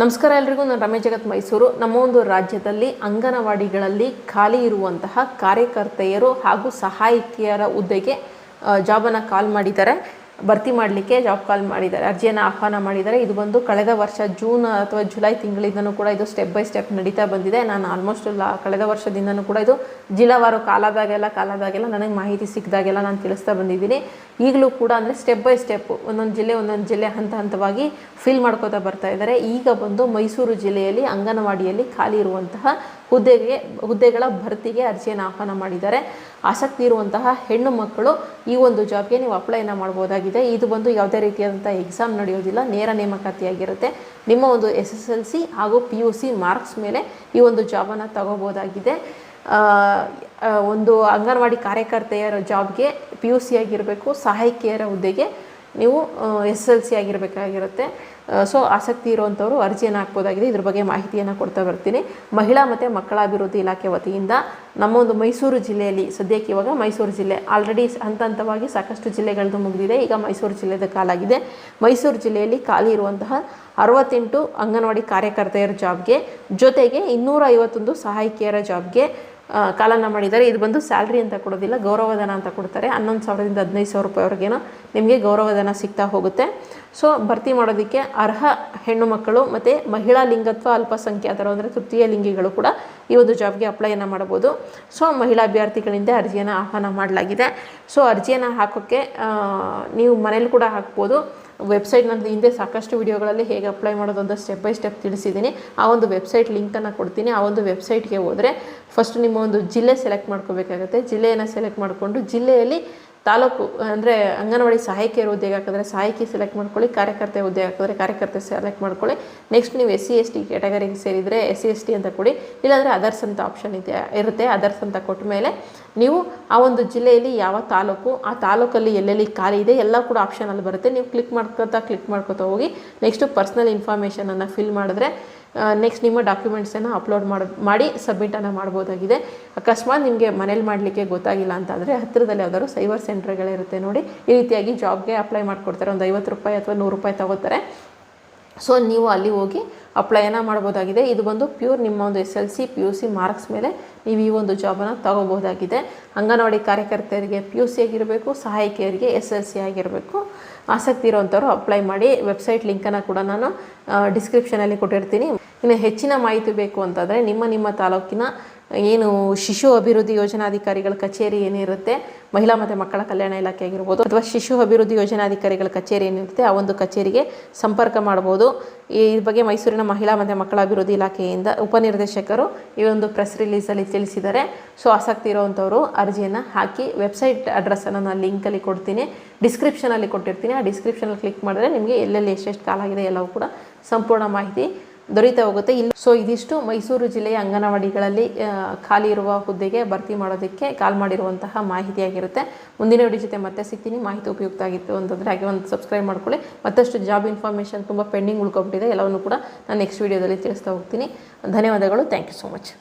ನಮಸ್ಕಾರ ಎಲ್ರಿಗೂ. ನಾನು ರಮೇಶ್ ಜಗತ್ ಮೈಸೂರು. ನಮ್ಮ ಒಂದು ರಾಜ್ಯದಲ್ಲಿ ಅಂಗನವಾಡಿಗಳಲ್ಲಿ ಖಾಲಿ ಇರುವಂತಹ ಕಾರ್ಯಕರ್ತೆಯರು ಹಾಗೂ ಸಹಾಯಕಿಯರ ಹುದ್ದೆಗೆ ಜಾಬನ್ನು ಕಾಲ್ ಮಾಡಿದ್ದಾರೆ. ಭರ್ತಿ ಮಾಡಲಿಕ್ಕೆ ಜಾಬ್ ಕಾಲ್ ಮಾಡಿದ್ದಾರೆ, ಅರ್ಜಿಯನ್ನು ಆಹ್ವಾನ ಮಾಡಿದ್ದಾರೆ. ಇದು ಬಂದು ಕಳೆದ ವರ್ಷ ಜೂನ್ ಅಥವಾ ಜುಲೈ ತಿಂಗಳಿಂದನೂ ಕೂಡ ಇದು ಸ್ಟೆಪ್ ಬೈ ಸ್ಟೆಪ್ ನಡೀತಾ ಬಂದಿದೆ. ನಾನು ಆಲ್ಮೋಸ್ಟ್ ಕಳೆದ ವರ್ಷದಿಂದನೂ ಕೂಡ ಇದು ಜಿಲ್ಲಾವಾರು ಕಾಲಾದಾಗೆಲ್ಲ ನನಗೆ ಮಾಹಿತಿ ಸಿಕ್ಕಿದಾಗೆಲ್ಲ ನಾನು ತಿಳಿಸ್ತಾ ಬಂದಿದ್ದೀನಿ. ಈಗಲೂ ಕೂಡ ಅಂದರೆ ಸ್ಟೆಪ್ ಬೈ ಸ್ಟೆಪ್ ಒಂದೊಂದು ಜಿಲ್ಲೆ ಹಂತವಾಗಿ ಫಿಲ್ ಮಾಡ್ಕೋತಾ ಬರ್ತಾ ಇದ್ದಾರೆ. ಈಗ ಬಂದು ಮೈಸೂರು ಜಿಲ್ಲೆಯಲ್ಲಿ ಅಂಗನವಾಡಿಯಲ್ಲಿ ಖಾಲಿ ಇರುವಂತಹ ಹುದ್ದೆಗಳ ಭರ್ತಿಗೆ ಅರ್ಜಿಯನ್ನು ಆಹ್ವಾನ ಮಾಡಿದ್ದಾರೆ. ಆಸಕ್ತಿ ಇರುವಂತಹ ಹೆಣ್ಣು ಮಕ್ಕಳು ಈ ಒಂದು ಜಾಬ್ಗೆ ನೀವು ಅಪ್ಲೈನ ಮಾಡ್ಬೋದಾಗಿದೆ. ಇದು ಬಂದು ಯಾವುದೇ ರೀತಿಯಾದಂಥ ಎಕ್ಸಾಮ್ ನಡೆಯೋದಿಲ್ಲ, ನೇರ ನೇಮಕಾತಿಯಾಗಿರುತ್ತೆ. ನಿಮ್ಮ ಒಂದು SSLC ಹಾಗೂ PUC ಮಾರ್ಕ್ಸ್ ಮೇಲೆ ಈ ಒಂದು ಜಾಬನ್ನು ತಗೋಬೋದಾಗಿದೆ. ಒಂದು ಅಂಗನವಾಡಿ ಕಾರ್ಯಕರ್ತೆಯರ ಜಾಬ್ಗೆ PUC ಆಗಿರಬೇಕು, ಸಹಾಯಕಿಯರ ಹುದ್ದೆಗೆ ನೀವು SSLC ಆಗಿರಬೇಕಾಗಿರುತ್ತೆ. ಸೊ ಆಸಕ್ತಿ ಇರುವಂಥವರು ಅರ್ಜಿಯನ್ನು ಹಾಕ್ಬೋದಾಗಿದೆ. ಇದ್ರ ಬಗ್ಗೆ ಮಾಹಿತಿಯನ್ನು ಕೊಡ್ತಾ ಬರ್ತೀನಿ. ಮಹಿಳಾ ಮತ್ತು ಮಕ್ಕಳ ಅಭಿವೃದ್ಧಿ ಇಲಾಖೆ ವತಿಯಿಂದ ನಮ್ಮ ಒಂದು ಮೈಸೂರು ಜಿಲ್ಲೆಯಲ್ಲಿ ಸದ್ಯಕ್ಕೆ ಇವಾಗ ಮೈಸೂರು ಜಿಲ್ಲೆ ಆಲ್ರೆಡಿ ಹಂತವಾಗಿ ಸಾಕಷ್ಟು ಜಿಲ್ಲೆಗಳದ್ದು ಮುಗಿದಿದೆ. ಈಗ ಮೈಸೂರು ಜಿಲ್ಲೆದ ಕಾಲಾಗಿದೆ. ಮೈಸೂರು ಜಿಲ್ಲೆಯಲ್ಲಿ ಖಾಲಿ ಇರುವಂತಹ 68 ಅಂಗನವಾಡಿ ಕಾರ್ಯಕರ್ತೆಯರ ಜಾಬ್ಗೆ ಜೊತೆಗೆ 251 ಸಹಾಯಕಿಯರ ಜಾಬ್ಗೆ ಕಾಲನ್ನು ಮಾಡಿದ್ದಾರೆ. ಇದು ಬಂದು ಸ್ಯಾಲ್ರಿ ಅಂತ ಕೊಡೋದಿಲ್ಲ, ಗೌರವಧನ ಅಂತ ಕೊಡ್ತಾರೆ. 11,000ರಿಂದ 15,000 ರೂಪಾಯಿವರೆಗೇನೋ ನಿಮಗೆ ಗೌರವಧನ ಸಿಗ್ತಾ ಹೋಗುತ್ತೆ. ಸೊ ಭರ್ತಿ ಮಾಡೋದಕ್ಕೆ ಅರ್ಹ ಹೆಣ್ಣು ಮಕ್ಕಳು ಮತ್ತು ಮಹಿಳಾ ಲಿಂಗತ್ವ ಅಲ್ಪಸಂಖ್ಯಾತರು ಅಂದರೆ ತೃತೀಯ ಲಿಂಗಿಗಳು ಕೂಡ ಈ ಒಂದು ಜಾಬ್ಗೆ ಅಪ್ಲೈಯನ್ನು ಮಾಡ್ಬೋದು. ಸೊ ಮಹಿಳಾ ಅಭ್ಯರ್ಥಿಗಳಿಂದ ಅರ್ಜಿಯನ್ನು ಆಹ್ವಾನ ಮಾಡಲಾಗಿದೆ. ಸೊ ಅರ್ಜಿಯನ್ನು ಹಾಕೋಕ್ಕೆ ನೀವು ಮನೇಲಿ ಕೂಡ ಹಾಕ್ಬೋದು. ವೆಬ್ಸೈಟ್ ನನ್ನ ಹಿಂದೆ ಸಾಕಷ್ಟು ವಿಡಿಯೋಗಳಲ್ಲಿ ಹೇಗೆ ಅಪ್ಲೈ ಮಾಡೋದು ಅಂತ ಸ್ಟೆಪ್ ಬೈ ಸ್ಟೆಪ್ ತಿಳಿಸಿದ್ದೀನಿ. ಆ ಒಂದು ವೆಬ್ಸೈಟ್ ಲಿಂಕನ್ನು ಕೊಡ್ತೀನಿ. ಆ ಒಂದು ವೆಬ್ಸೈಟ್ಗೆ ಹೋದರೆ ಫಸ್ಟ್ ನಿಮ್ಮ ಒಂದು ಜಿಲ್ಲೆ ಸೆಲೆಕ್ಟ್ ಮಾಡ್ಕೋಬೇಕಾಗುತ್ತೆ. ಜಿಲ್ಲೆಯನ್ನು ಸೆಲೆಕ್ಟ್ ಮಾಡಿಕೊಂಡು ಜಿಲ್ಲೆಯಲ್ಲಿ ತಾಲೂಕು ಅಂದರೆ ಅಂಗನವಾಡಿ ಸಹಾಯಕಿಯರ ಹುದ್ದೆಗೆ ಹಾಕಿದ್ರೆ ಸಹಾಯಕಿ ಸೆಲೆಕ್ಟ್ ಮಾಡ್ಕೊಳ್ಳಿ, ಕಾರ್ಯಕರ್ತೆ ಹುದ್ದೆ ಹಾಕಿದ್ರೆ ಕಾರ್ಯಕರ್ತೆ ಸೆಲೆಕ್ಟ್ ಮಾಡ್ಕೊಳ್ಳಿ. ನೆಕ್ಸ್ಟ್ ನೀವು SC/ST ಕ್ಯಾಟಗರಿಗೆ ಸೇರಿದರೆ SC/ST ಅಂತ ಕೊಡಿ, ಇಲ್ಲಾಂದರೆ ಅದರ್ಸ್ ಅಂತ ಆಪ್ಷನ್ ಇರುತ್ತೆ. ಅದರ್ಸ್ ಅಂತ ಕೊಟ್ಟ ಮೇಲೆ ನೀವು ಆ ಒಂದು ಜಿಲ್ಲೆಯಲ್ಲಿ ಯಾವ ತಾಲೂಕು, ಆ ತಾಲೂಕಲ್ಲಿ ಎಲ್ಲೆಲ್ಲಿ ಖಾಲಿ ಇದೆ ಎಲ್ಲ ಕೂಡ ಆಪ್ಷನಲ್ಲಿ ಬರುತ್ತೆ. ನೀವು ಕ್ಲಿಕ್ ಮಾಡ್ಕೊತಾ ಹೋಗಿ ನೆಕ್ಸ್ಟು ಪರ್ಸ್ನಲ್ ಇನ್ಫಾರ್ಮೇಷನನ್ನು ಫಿಲ್ ಮಾಡಿದ್ರೆ ನೆಕ್ಸ್ಟ್ ನಿಮ್ಮ ಡಾಕ್ಯುಮೆಂಟ್ಸನ್ನು ಅಪ್ಲೋಡ್ ಮಾಡಿ ಸಬ್ಮಿಟನ್ನು ಮಾಡ್ಬೋದಾಗಿದೆ. ಅಕಸ್ಮಾತ್ ನಿಮಗೆ ಮನೇಲಿ ಮಾಡಲಿಕ್ಕೆ ಗೊತ್ತಾಗಿಲ್ಲ ಅಂತಂದರೆ ಹತ್ತಿರದಲ್ಲಿ ಯಾವ್ದಾದ್ರು ಸೈಬರ್ ಸೆಂಟರ್ಗಳಿರುತ್ತೆ ನೋಡಿ, ಈ ರೀತಿಯಾಗಿ ಜಾಬ್ಗೆ ಅಪ್ಲೈ ಮಾಡಿಕೊಡ್ತಾರೆ. ಒಂದು 50 ರೂಪಾಯಿ ಅಥವಾ 100 ರೂಪಾಯಿ ತಗೋತಾರೆ. ಸೊ ನೀವು ಅಲ್ಲಿ ಹೋಗಿ ಅಪ್ಲೈಯನ್ನು ಮಾಡ್ಬೋದಾಗಿದೆ. ಇದು ಬಂದು ಪ್ಯೂರ್ ನಿಮ್ಮ ಒಂದು SSLC PUC ಮಾರ್ಕ್ಸ್ ಮೇಲೆ ನೀವು ಈ ಒಂದು ಜಾಬನ್ನು ತಗೋಬೋದಾಗಿದೆ. ಅಂಗನವಾಡಿ ಕಾರ್ಯಕರ್ತೆಯರಿಗೆ PUC ಆಗಿರಬೇಕು, ಸಹಾಯಕಿಯರಿಗೆ SSLC ಆಗಿರಬೇಕು. ಆಸಕ್ತಿ ಇರುವಂಥವ್ರು ಅಪ್ಲೈ ಮಾಡಿ. ವೆಬ್ಸೈಟ್ ಲಿಂಕನ್ನು ಕೂಡ ನಾನು ಡಿಸ್ಕ್ರಿಪ್ಷನಲ್ಲಿ ಕೊಟ್ಟಿರ್ತೀನಿ. ಇನ್ನು ಹೆಚ್ಚಿನ ಮಾಹಿತಿ ಬೇಕು ಅಂತಂದರೆ ನಿಮ್ಮ ತಾಲೂಕಿನ ಏನು ಶಿಶು ಅಭಿವೃದ್ಧಿ ಯೋಜನಾಧಿಕಾರಿಗಳ ಕಚೇರಿ ಏನಿರುತ್ತೆ, ಮಹಿಳಾ ಮತ್ತು ಮಕ್ಕಳ ಕಲ್ಯಾಣ ಇಲಾಖೆ ಆಗಿರ್ಬೋದು ಅಥವಾ ಶಿಶು ಅಭಿವೃದ್ಧಿ ಯೋಜನಾಧಿಕಾರಿಗಳ ಕಚೇರಿ ಏನಿರುತ್ತೆ ಆ ಒಂದು ಕಚೇರಿಗೆ ಸಂಪರ್ಕ ಮಾಡ್ಬೋದು. ಈ ಬಗ್ಗೆ ಮೈಸೂರಿನ ಮಹಿಳಾ ಮತ್ತು ಮಕ್ಕಳ ಅಭಿವೃದ್ಧಿ ಇಲಾಖೆಯಿಂದ ಉಪನಿರ್ದೇಶಕರು ಈ ಒಂದು ಪ್ರೆಸ್ ರಿಲೀಸಲ್ಲಿ ತಿಳಿಸಿದ್ದಾರೆ. ಸೊ ಆಸಕ್ತಿ ಇರುವಂಥವರು ಅರ್ಜಿಯನ್ನು ಹಾಕಿ. ವೆಬ್ಸೈಟ್ ಅಡ್ರೆಸ್ಸನ್ನು ನಾನು ಲಿಂಕಲ್ಲಿ ಕೊಡ್ತೀನಿ, ಡಿಸ್ಕ್ರಿಪ್ಷನಲ್ಲಿ ಕೊಟ್ಟಿರ್ತೀನಿ. ಆ ಡಿಸ್ಕ್ರಿಪ್ಷನಲ್ಲಿ ಕ್ಲಿಕ್ ಮಾಡಿದ್ರೆ ನಿಮಗೆ ಎಲ್ಲೆಲ್ಲಿ ಎಷ್ಟೆಷ್ಟು ಕಾಲಾಗಿದೆ ಎಲ್ಲವೂ ಕೂಡ ಸಂಪೂರ್ಣ ಮಾಹಿತಿ ದೊರೀತಾ ಹೋಗುತ್ತೆ. ಸೊ ಇದಿಷ್ಟು ಮೈಸೂರು ಜಿಲ್ಲೆಯ ಅಂಗನವಾಡಿಗಳಲ್ಲಿ ಖಾಲಿ ಇರುವ ಹುದ್ದೆಗೆ ಭರ್ತಿ ಮಾಡೋದಕ್ಕೆ ಕಾಲ್ ಮಾಡಿರುವಂತಹ ಮಾಹಿತಿಯಾಗಿರುತ್ತೆ. ಮುಂದಿನ ವಿಡಿಯೋ ಜೊತೆ ಮತ್ತೆ ಸಿಗ್ತೀನಿ. ಮಾಹಿತಿ ಉಪಯುಕ್ತ ಆಗಿತ್ತು ಅಂತಂದರೆ ಹಾಗೆ ಒಂದು ಸಬ್ಸ್ಕ್ರೈಬ್ ಮಾಡ್ಕೊಳ್ಳಿ. ಮತ್ತಷ್ಟು ಜಾಬ್ ಇನ್ಫಾರ್ಮೇಷನ್ ತುಂಬ ಪೆಂಡಿಂಗ್ ಉಳ್ಕೊಬಿಟ್ಟಿದೆ, ಎಲ್ಲವನ್ನು ಕೂಡ ನಾನು ನೆಕ್ಸ್ಟ್ ವಿಡಿಯೋದಲ್ಲಿ ತಿಳಿಸ್ತಾ ಹೋಗ್ತೀನಿ. ಧನ್ಯವಾದಗಳು. Thank you so much.